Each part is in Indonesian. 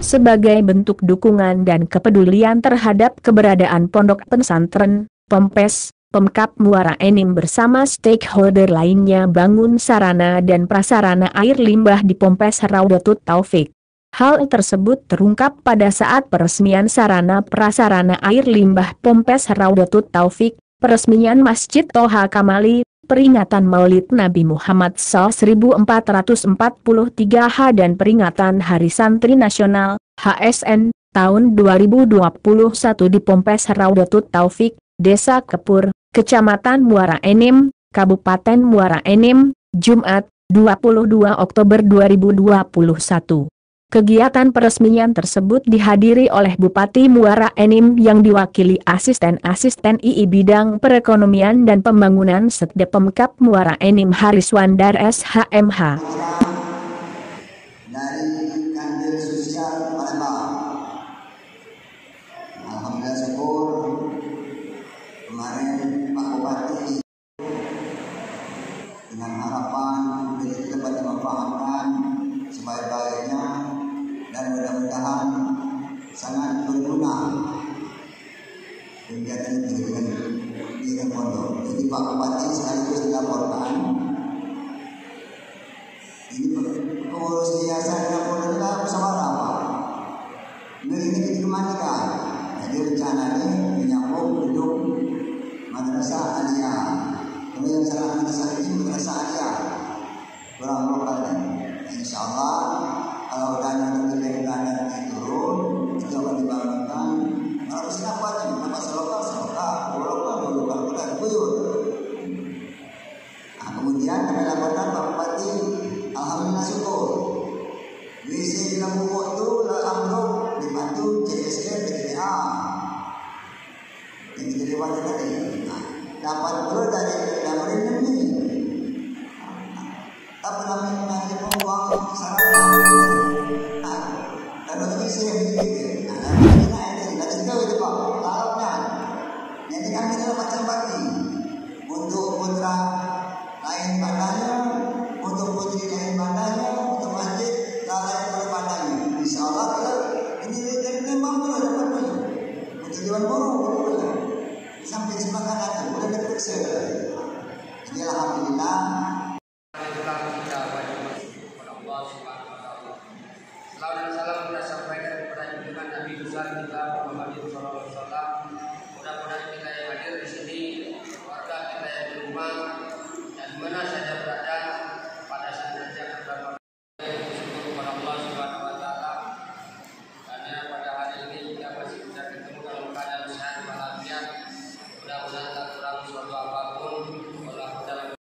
sebagai bentuk dukungan dan kepedulian terhadap keberadaan pondok pesantren, Pompes, Pemkab Muara Enim bersama stakeholder lainnya bangun sarana dan prasarana air limbah di Pompes Raudatul Taufik. Hal tersebut terungkap pada saat peresmian sarana prasarana air limbah Pompes Raudatul Taufik, peresmian Masjid Toha Kamali, peringatan Maulid Nabi Muhammad SAW 1443H dan peringatan Hari Santri Nasional, HSN, tahun 2021 di Pompes Raudatul Taufik, Desa Kepur, Kecamatan Muara Enim, Kabupaten Muara Enim, Jumat, 22 Oktober 2021. Kegiatan peresmian tersebut dihadiri oleh Bupati Muara Enim yang diwakili Asisten II Bidang Perekonomian dan Pembangunan Setda Pemkab Muara Enim Hariswandar SHMH. Dari Kantor Sosial Palembang. Alhamdulillah syukur kemarin Pak Bupati dengan harapan kita dapat dimanfaatkan sebaik-baiknya dan mudah-mudahan sangat berguna kegiatan itu di pondok. Jadi Pak Bupati sekaligus dilaporkan ini pengurus yayasan dan pondok bersama apa? Ini dikembalikan. Jadi rencananya menyambung gedung Madrasah Aliyah. Kemudian salah madrasah ini Madrasah Aliyah. Kurang lokal. Insyaallah kalau dana dari dana turun itu akan dibangunkan. Harusnya apa sih? Nama selokal, lokal bukan buyur. Nah, kemudian kami laporkan Pak Bupati, alhamdulillah syukur. WC di Lampung itu alhamdulillah dibantu JSK PDA. Yang jadi wadah tadi. Nah, dapat pula dari dapur ini. Tapi namanya uang sarana. Kalau WC begitu. Jadi kami adalah macam bagi untuk putra lain padanya, untuk putri lain padanya, untuk masjid lain padanya. Insyaallah ini dari mampu dapat untuk dewan guru sampai semangat ada, boleh diperiksa. Jadi alhamdulillah. Salam dan salam kita sampaikan kepada junjungan Nabi besar kita Muhammad SAW. Mudah-mudahan kita yang hadir di sini, warga kita yang di rumah dan mana saja berada pada saat nanti akan bersyukur kepada Allah Subhanahu Wa Taala. Karena pada hari ini kita masih bisa ketemu dalam keadaan sehat walafiat. Mudah-mudahan tak kurang suatu apapun. Wallahu a'lam.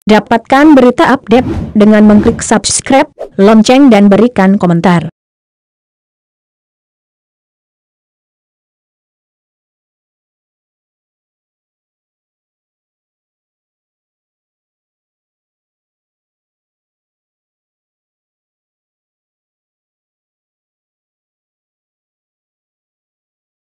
Dapatkan berita update dengan mengklik subscribe, lonceng dan berikan komentar.